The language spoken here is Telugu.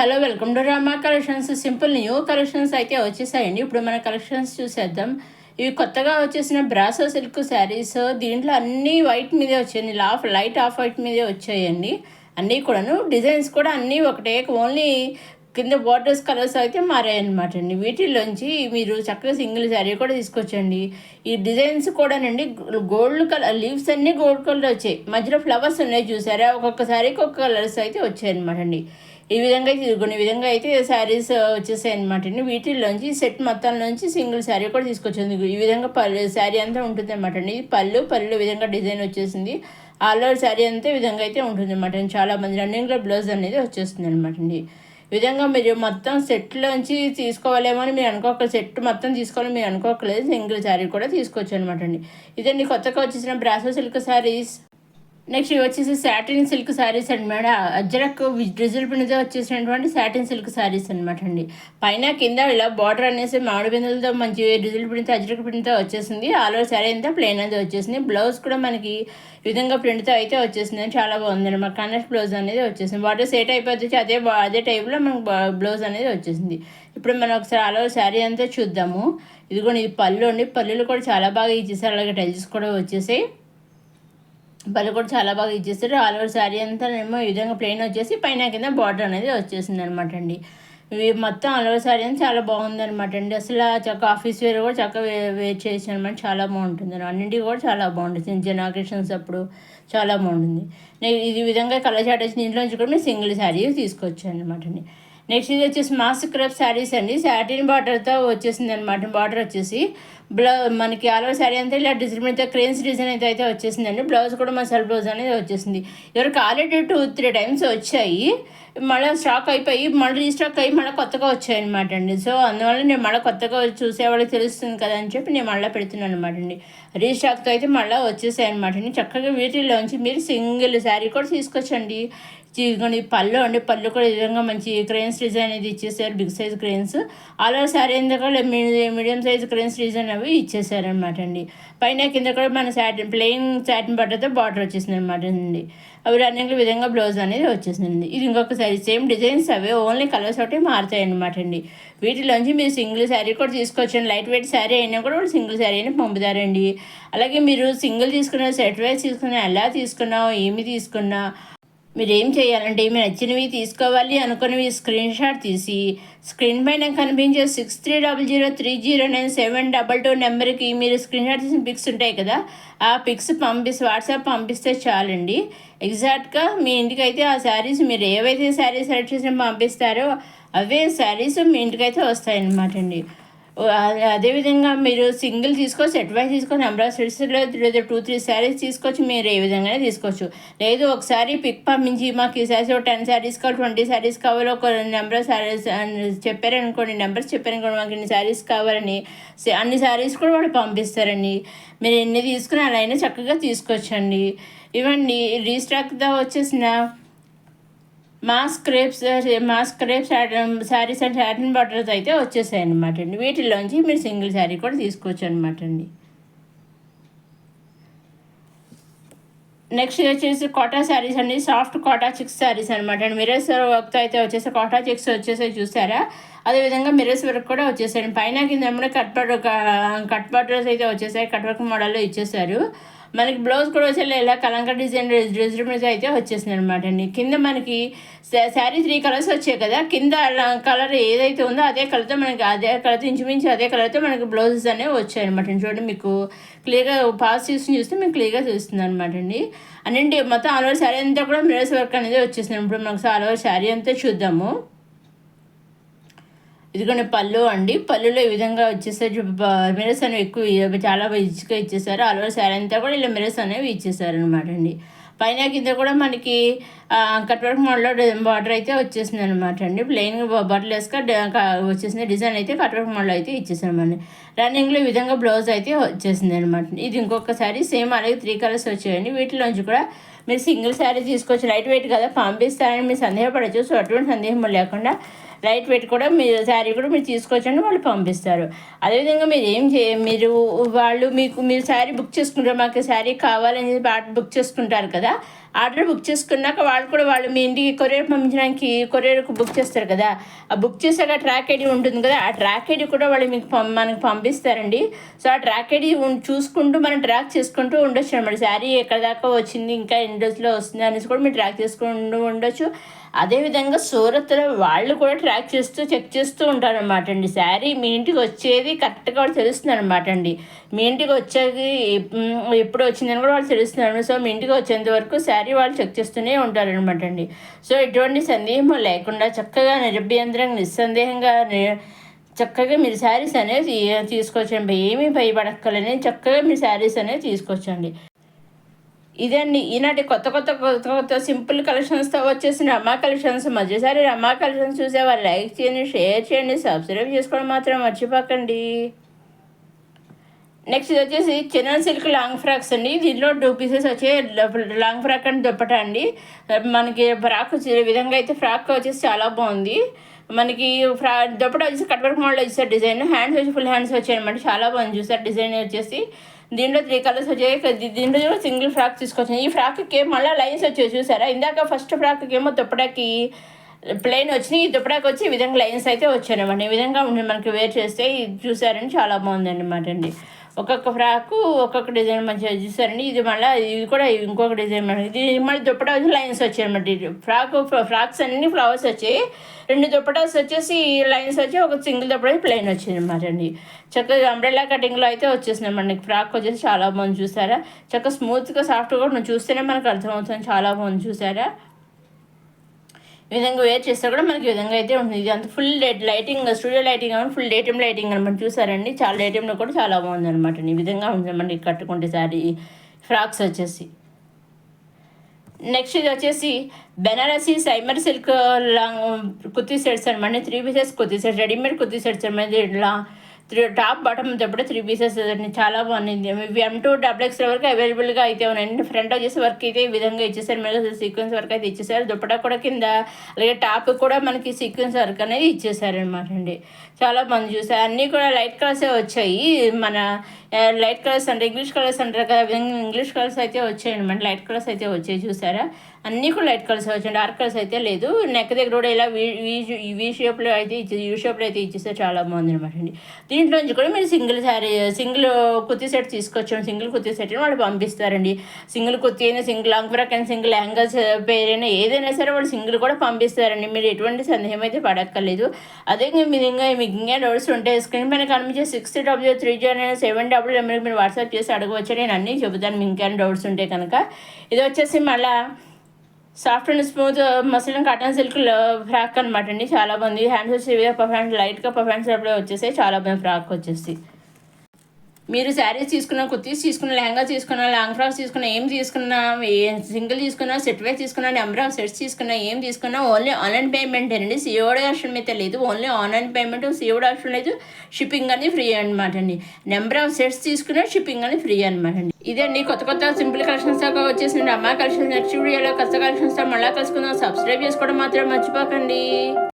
Hello, welcome to Rama collections. Simple new collections అయితే వచ్చేసాయండి. ఇప్పుడు మన కలెక్షన్స్ చూసేద్దాం. ఇవి కొత్తగా వచ్చేసిన బ్రాసో సిల్క్ శారీస్. దీంట్లో అన్నీ వైట్ మీదే వచ్చాయండి, లైట్ ఆఫ్ వైట్ మీదే వచ్చాయండి. అన్నీ కూడాను డిజైన్స్ కూడా అన్నీ ఒకటే, ఓన్లీ కింద బార్డర్స్ కలర్స్ అయితే మారాయన్నమాట అండి. వీటిల్లోంచి మీరు చక్కగా సింగిల్ శారీ కూడా తీసుకొచ్చండి. ఈ డిజైన్స్ కూడానండి గోల్డ్ కలర్ లీవ్స్ అన్నీ గోల్డ్ కలర్ వచ్చాయి, మధ్యలో ఫ్లవర్స్ ఉన్నాయి చూసారా. ఒక్కొక్క శారీకి ఒక్కొక్క కలర్స్ అయితే వచ్చాయన్నమాట అండి. ఈ విధంగా కొన్ని విధంగా అయితే శారీస్ వచ్చేసాయి అనమాట అండి. వీటిల్లోంచి సెట్ మొత్తంలోంచి సింగిల్ శారీ కూడా తీసుకొచ్చింది. ఈ విధంగా శారీ అంతా ఉంటుంది అనమాట అండి. పళ్ళు విధంగా డిజైన్ వచ్చేసింది. ఆల్ ఓవర్ శారీ అంతా ఈ విధంగా అయితే ఉంటుంది అనమాట. చాలా మంది రన్నింగ్లో బ్లౌజ్ అనేది వచ్చేస్తుంది అనమాట అండి. ఈ విధంగా మీరు మొత్తం సెట్లోంచి తీసుకోవాలేమో అని మీరు అనుకోక, సెట్ మొత్తం తీసుకోవాలని మీరు అనుకోకలేదు, సింగిల్ శారీ కూడా తీసుకోవచ్చు అనమాట అండి. ఇదండి కొత్తగా వచ్చేసిన బ్రాసో సిల్క్ శారీస్. నెక్స్ట్ ఇవి వచ్చేసి సాటిన్ సిల్క్ శారీస్ అనమాట. అజ్రక్ డిజిల్ ప్రింట్తో వచ్చేసినటువంటి సాటిన్ సిల్క్ శారీస్ అనమాట అండి. పైన కింద ఇలా బార్డర్ అనేసి మామిడి బిందులతో మంచి డిజిల్ ప్రింట్తో అజ్రక్ ప్రింట్తో వచ్చేసింది. ఆల్ ఓవర్ శారీ అంతా ప్లెయిన్ అయితే వచ్చేసింది. బ్లౌజ్ కూడా మనకి ఈ విధంగా ప్రింట్తో అయితే వచ్చేసింది. చాలా బాగుంది అనమాట. కనెక్ట్ బ్లౌజ్ అనేది వచ్చేసింది. బార్డర్ సెట్ అయిపోతే అదే టైప్లో మనకు బ్లౌజ్ అనేది వచ్చేసింది. ఇప్పుడు మనం ఒకసారి ఆల్ ఓవర్ శారీ అంతా చూద్దాము. ఇదిగోండి, ఇది పళ్ళు అండి. పళ్ళులు కూడా చాలా బాగా ఇచ్చేసారు. అలాగే టైల్స్ కూడా వచ్చేసాయి. పళ్ళు కూడా చాలా బాగా ఇచ్చేస్తారు. ఆల్ ఓవర్ శారీ అంతా ఏమో ఈ విధంగా ప్లెయిన్ వచ్చేసి పైన కింద బార్డర్ అనేది వచ్చేసింది అనమాట అండి. ఇవి మొత్తం ఆల్ ఓవర్ శారీ అని చాలా బాగుందనమాట అండి. అసలు చక్కగా ఆఫీస్ వేర్ కూడా చక్కగా వేర్ చేసి అనమాట. చాలా బాగుంటుంది. అన్నింటికి కూడా చాలా బాగుంటుంది. చిన్న చిన్న అకేషన్స్ అప్పుడు చాలా బాగుంటుంది. నేను ఇది విధంగా కలర్ చాట్ వచ్చి దీంట్లోంచి కూడా మీరు సింగిల్ శారీ తీసుకొచ్చాను అనమాట అండి. నెక్స్ట్ ఇది వచ్చేసి మాస్క్ క్రప్ శారీస్ అండి. సాటిన్ బార్డర్తో వచ్చేసింది అనమాట. బార్డర్ వచ్చేసి మనకి ఆల్ ఓవర్ శారీ అంతా ఇలా డిజైన్తో క్రేన్స్ డిజైన్ అయితే వచ్చేసిందండి. బ్లౌజ్ కూడా మసాలా బ్లౌజ్ అనేది వచ్చేసింది. ఎవరికి ఆల్రెడీ 2-3 టైమ్స్ వచ్చాయి, మళ్ళీ స్టాక్ అయిపోయి మళ్ళీ రీస్టాక్ అయ్యి మళ్ళీ కొత్తగా వచ్చాయి అనమాట అండి. సో అందువల్ల నేను మళ్ళీ కొత్తగా చూసేవాళ్ళకి తెలుస్తుంది కదా అని చెప్పి నేను మళ్ళీ పెడుతున్నాను అనమాట అండి. రీస్టాక్తో అయితే మళ్ళీ వచ్చేసాయి అనమాట అండి. చక్కగా వీటిల్లోంచి మీరు సింగిల్ శారీ కూడా తీసుకొచ్చండి. ఇదిగోండి పళ్ళు అండి. పళ్ళు కూడా ఈ విధంగా మంచి క్రెయిన్స్ డిజైన్ అనేది ఇచ్చేసారు. Big size cranes. All over sari ఎందుకు మీడియం సైజ్ క్రెయిన్స్ డిజైన్ అవి ఇచ్చేసారనమాట అండి. పైన కింద కూడా మన ప్లెయిన్ సాటిన్ బట్టర్తో బార్డర్ వచ్చేసింది అనమాట అండి. అవి రన్నింగ్ విధంగా బ్లౌజ్ అనేది వచ్చేసింది. ఇది ఇంకొక శారీ సేమ్ డిజైన్స్ అవే, ఓన్లీ కలర్స్ ఒకటి మారుతాయి అనమాట అండి. వీటిలోంచి మీరు సింగిల్ శారీ కూడా తీసుకోవచ్చండి. లైట్ వెయిట్ శారీ అయినా కూడా వాళ్ళు సింగిల్ శారీ అయినా పంపుతారండి. అలాగే మీరు సింగిల్ తీసుకున్న, సెట్ వైజ్ తీసుకున్నా, ఎలా తీసుకున్నా, ఏమి తీసుకున్నా మీరు ఏం చేయాలంటే మీరు నచ్చినవి తీసుకోవాలి అనుకున్నవి స్క్రీన్ షాట్ తీసి స్క్రీన్ పైన కనిపించే 6300309722 నెంబర్కి మీరు స్క్రీన్ షాట్ తీసిన పిక్స్ ఉంటాయి కదా, ఆ పిక్స్ వాట్సాప్ పంపిస్తే చాలండి. ఎగ్జాక్ట్గా మీ ఇంటికి అయితే ఆ శారీస్ మీరు ఏవైతే శారీస్ సెలెక్ట్ చేసిన పంపిస్తారో అవే శారీస్ మీ ఇంటికైతే వస్తాయన్నమాట అండి. అదేవిధంగా మీరు సింగిల్ తీసుకో, సెట్ వైజ్ తీసుకో, నెంబర్ ఆఫ్ సెట్స్ లేదా 2-3 శారీస్ తీసుకొచ్చి మీరు ఏ విధంగానే తీసుకోవచ్చు. లేదు ఒకసారి పిక్ పంపించి మాకు ఈ శారీస్ 10 శారీస్ కావాలి, 20 శారీస్ కావాలి, ఒక నెంబర్ ఆఫ్ శారీస్ చెప్పారనుకోండి, నెంబర్స్ చెప్పారనుకోండి, మాకు ఇన్ని శారీస్ కావాలని, అన్ని శారీస్ కూడా వాళ్ళు పంపిస్తారండి. మీరు ఎన్ని తీసుకుని అలా అయినా చక్కగా తీసుకోవచ్చండి. ఇవన్నీ రీస్టాక్తో వచ్చేసిన mask crepes saris and satin borders అయితే వచ్చేసాయి అనమాట అండి. వీటిల్లోంచి మీరు సింగిల్ శారీ కూడా తీసుకోవచ్చు అనమాట అండి. నెక్స్ట్ వచ్చేసి కోటా శారీస్ అండి. సాఫ్ట్ కోటా చెక్స్ శారీస్ అనమాట అండి. మిర్రర్స్ వర్క్తో అయితే వచ్చేసి కోటా చెక్స్ వచ్చేసాయి చూసారా. అదేవిధంగా మిర్రర్స్ వర్క్ కూడా వచ్చేసాయి. పైన కింద కట్ బార్డర్స్ అయితే వచ్చేసాయి. కట్ వర్క్ మోడల్లో ఇచ్చేసారు. మనకి బ్లౌజ్ కూడా వచ్చే ఇలా కలంక డిజైన్ డ్రెస్ అయితే వచ్చేసింది అనమాట అండి. కింద మనకి శారీ 3 కలర్స్ వచ్చాయి కదా, కింద కలర్ ఏదైతే ఉందో అదే కలర్తో మనకి ఇంచుమించు అదే కలర్తో మనకి బ్లౌజెస్ అనేవి వచ్చాయి అనమాట అండి. చూడండి, మీకు క్లియర్గా పాస్ చూస్తే మీకు క్లియర్గా తెలుస్తుంది అనమాట అండి. అన్నింటి మొత్తం ఆల్ ఓవర్ శారీ అంతా కూడా మిర్రర్స్ వర్క్ అనేది వచ్చేసింది. ఇప్పుడు మనకు ఆల్ ఓవర్ శారీ అంతా చూద్దాము. ఇదిగోండి పళ్ళు అండి. పళ్ళులో ఈ విధంగా వచ్చేసారు. మిర్రర్స్ అనేవి ఎక్కువ చాలా రిచ్గా ఇచ్చేసారు. ఆల్ ఓవర్ శారీ అంతా కూడా ఇలా మిర్రర్స్ అనేవి ఇచ్చేసారు అనమాట అండి. పైన కింద కూడా మనకి కట్ వర్క్ మోడల్లో బార్డర్ అయితే వచ్చేసింది అనమాట అండి. ప్లెయిన్ బట్టలు వచ్చేసింది. డిజైన్ అయితే కట్ వర్క్ మోడల్ అయితే ఇచ్చేసామండి. రన్నింగ్లో ఈ విధంగా బ్లౌజ్ అయితే వచ్చేసింది అనమాట. ఇది ఇంకొక శారీ సేమ్ అలాగే 3 కలర్స్ వచ్చాయండి. వీటిలోంచి కూడా మీరు సింగిల్ శారీ తీసుకోవచ్చు. లైట్ వెయిట్ కదా పంపిస్తారని మీరు సందేహపడచ్చు. సో అటువంటి సందేహం లేకుండా లైట్ వెయిట్ కూడా మీరు శారీ కూడా మీరు తీసుకోవచ్చండి, వాళ్ళు పంపిస్తారు. అదేవిధంగా మీరు శారీ బుక్ చేసుకుంటారు, మాకు శారీ కావాలని చెప్పి బుక్ చేసుకుంటారు కదా, ఆర్డర్ బుక్ చేసుకున్నాక వాళ్ళు మీ ఇంటికి కొరియర్ పంపించడానికి కొరియర్కు బుక్ చేస్తారు కదా, ఆ బుక్ చేసాక ట్రాక్ ఐడి ఉంటుంది కదా, ఆ ట్రాక్ ఐడి కూడా వాళ్ళు మీకు మనకు పంపిస్తారండి. సో ఆ ట్రాక్ ఐడి చూసుకుంటూ మనం ట్రాక్ చేసుకుంటూ ఉండొచ్చు అనమాట. శారీ ఎక్కడ దాకా వచ్చింది, ఇంకా ఎన్ని రోజుల్లో వస్తుంది అనేసి కూడా మీరు ట్రాక్ చేసుకుంటూ ఉండొచ్చు. అదేవిధంగా సూరత్లో వాళ్ళు కూడా ట్రాక్ చేస్తూ చెక్ చేస్తూ ఉంటారనమాట అండి. శారీ మీ ఇంటికి వచ్చేది కరెక్ట్గా వాళ్ళు తెలుస్తుంది అనమాట అండి. మీ ఇంటికి వచ్చేది ఎప్పుడు వచ్చిందని కూడా వాళ్ళు తెలుస్తున్నారు. సో మీ ఇంటికి వచ్చేంత వరకు శారీ వాళ్ళు చెక్ చేస్తూనే ఉంటారనమాట అండి. సో ఎటువంటి సందేహం లేకుండా చక్కగా నిరభ్యంతరంగా నిస్సందేహంగా చక్కగా మీరు శారీస్ అనేది తీసుకోవచ్చండి. ఏమీ భయపడక్కలని చక్కగా మీరు శారీస్ అనేది తీసుకోవచ్చండి. ఇదండి ఈనాటి కొత్త సింపుల్ కలెక్షన్స్తో వచ్చేసిన రమా కలెక్షన్స్. మధ్యసారి రమా కలెక్షన్స్ చూసేవారు లైక్ చేయండి, షేర్ చేయండి, సబ్స్క్రైబ్ చేసుకోవడం మాత్రం మర్చిపోకండి. నెక్స్ట్ ఇది వచ్చేసి చిన్నన్ సిల్క్ లాంగ్ ఫ్రాక్స్ అండి. దీంట్లో 2 పీసెస్ వచ్చే లాంగ్ ఫ్రాక్ అండ్ దుప్పటా అండి. మనకి ఫ్రాక్ వచ్చే విధంగా అయితే ఫ్రాక్ వచ్చేసి చాలా బాగుంది. మనకి దుప్పటా వచ్చేసి కట్ వర్క్ మోడల్ వచ్చేసారు డిజైన్. హ్యాండ్స్ వచ్చి ఫుల్ హ్యాండ్స్ వచ్చాయి అనమాట. చాలా బాగుంది చూసారు డిజైన్ వచ్చేసి. దీంట్లో 3 కలర్స్ వచ్చాయి. దీంట్లో కూడా సింగిల్ ఫ్రాక్ తీసుకొచ్చాను. ఈ ఫ్రాక్కి మళ్ళీ లైన్స్ వచ్చాయి చూసారా. ఇందాక ఫస్ట్ ఫ్రాక్కి ఏమో దుప్పటాకి ప్లెయిన్ వచ్చినాయి, ఈ దుప్పటాకి వచ్చి ఈ విధంగా లైన్స్ అయితే వచ్చాయన్నమాట. ఈ విధంగా మనకి వేర్ చేస్తే ఇది చూసారని చాలా బాగుంది అనమాట అండి. ఒక్కొక్క ఫ్రాకు ఒక్కొక్క డిజైన్ మంచిగా చూసారండి. ఇది కూడా ఇంకొక డిజైన్ ఇది మళ్ళీ దుప్పటా వచ్చి లైన్స్ వచ్చాయి అనమాట. ఫ్రాక్స్ అన్ని ఫ్లవర్స్ వచ్చాయి. 2 దుప్పటాస్ వచ్చేసి లైన్స్ వచ్చి ఒక సింగిల్ దుప్పటా ప్లెయిన్ వచ్చింది అనమాట అండి. చక్కగా అంబ్రెల్లా కటింగ్లో అయితే వచ్చేసినాయి మనకి. ఫ్రాక్ వచ్చేసి చాలా బాగుంది చూసారా. చక్కగా స్మూత్గా సాఫ్ట్గా కూడా చూస్తేనే మనకు అర్థమవుతుంది. చాలా బాగుంది చూసారా. ఈ విధంగా వేర్ చేస్తే కూడా మనకి ఈ విధంగా అయితే ఉంటుంది. ఇది అంత ఫుల్ లైటింగ్ స్టూడియో లైటింగ్ అని ఫుల్ డే టైమ్ లైటింగ్ అనమాట. చూసారండి చాలా డే టైంలో కూడా చాలా బాగుంది అనమాట. ఈ విధంగా ఉంటుందన్నమాట కట్టుకుంటే శారీ ఫ్రాక్స్ వచ్చేసి. నెక్స్ట్ ఇది వచ్చేసి బెనారసీ సైమర్ సిల్క్ లాంగ్ కుర్తీ సెట్స్ అనమాట. 3 pieces kurti sets, readymade kurti sets అనమాట. ఇట్లా టాప్ బాటమ్ తప్పుడు 3 పీసెస్ చాలా బాగుంది. M2 XXL వరకు అవైలబుల్గా అయితే ఉన్నాయండి. ఫ్రంట్ వచ్చేసి వర్క్ అయితే ఈ విధంగా ఇచ్చేసారు. మీద సీక్వెన్స్ వర్క్ అయితే ఇచ్చేసారు. దుప్పటా కూడా కింద అలాగే టాప్ కూడా మనకి సీక్వెన్స్ వర్క్ అనేది ఇచ్చేసారు అనమాట అండి. చాలా బాగుంది చూసారు. అన్నీ కూడా లైట్ కలర్సే వచ్చాయి. మన లైట్ కలర్స్ అంటే ఇంగ్లీష్ కలర్స్ అంటారు కదా, ఇంగ్లీష్ కలర్స్ అయితే వచ్చాయి అనమాట. లైట్ కలర్స్ అయితే వచ్చాయి చూసారా. అన్నీ కూడా లైట్ కలర్స్ వచ్చాయి, డార్క్ కలర్స్ అయితే లేదు. నెక్ దగ్గర కూడా ఇలా వీ షేప్లో అయితే యూ షేప్లో అయితే ఇచ్చేసారు. చాలా బాగుంది అనమాట అండి. దీంట్లో నుంచి కూడా మీరు సింగిల్ కుర్తీ సెట్ తీసుకోవచ్చు. సింగిల్ కుర్తీ సెట్ వాళ్ళు పంపిస్తారండి. సింగిల్ కుర్తీ అయినా, సింగిల్ లాంగ్ ఫ్రాక్ అయినా, సింగిల్ లెహంగాస్ పేరైనా ఏదైనా సరే వాళ్ళు సింగిల్ కూడా పంపిస్తారండి. మీరు ఎటువంటి సందేహం అయితే పడక్కర్లేదు. అదే మీకు ఇంకా డౌట్స్ ఉంటే స్క్రీన్ పైన కనిపించే 60003097 మీరు వాట్సాప్ చేసి అడగవచ్చు. నేను అన్నీ చెబుతాను మీకు ఇంకా డౌట్స్ ఉంటే కనుక. ఇది వచ్చేసి మళ్ళీ soft and smooth muslin cotton silk frock అనమాట అండి. చాలా బాగుంది. హ్యాండ్స్ వచ్చి పర్ఫాన్స్ లైట్గా పర్ఫాన్స్ అప్పుడే వచ్చేసాయి. చాలా బాగుంది ఫ్రాక్ వచ్చేసి. మీరు శారీస్ తీసుకున్న, కుర్తీస్ తీసుకున్న, లెహంగా తీసుకున్న, లాంగ్ ఫ్రాక్స్ తీసుకున్న, ఏం తీసుకున్నా, సింగిల్ తీసుకున్నా, సెట్ వైజ్ తీసుకున్నా, నెంబర్ ఆఫ్ సెట్స్ తీసుకున్నా, ఏం తీసుకున్నా ఓన్లీ ఆన్లైన్ పేమెంట్ అండి. సిఓడి ఆప్షన్ అయితే లేదు. Only online payment, COD option లేదు. షిప్పింగ్ అని ఫ్రీ అనమాట అండి. నెంబర్ ఆఫ్ సెట్స్ తీసుకున్నా షిప్పింగ్ అని ఫ్రీ అనమాట అండి. ఇదండి కొత్త సింపుల్ కలెక్షన్స్ దాకా వచ్చేసిన అమ్మ కలెక్షన్స్. నెక్స్ట్ వీడియోలో కొత్త కలెక్షన్స్తో మళ్ళీ కలుసుకుందాం. సబ్స్క్రైబ్ చేసుకోవడం మాత్రం మర్చిపోకండి.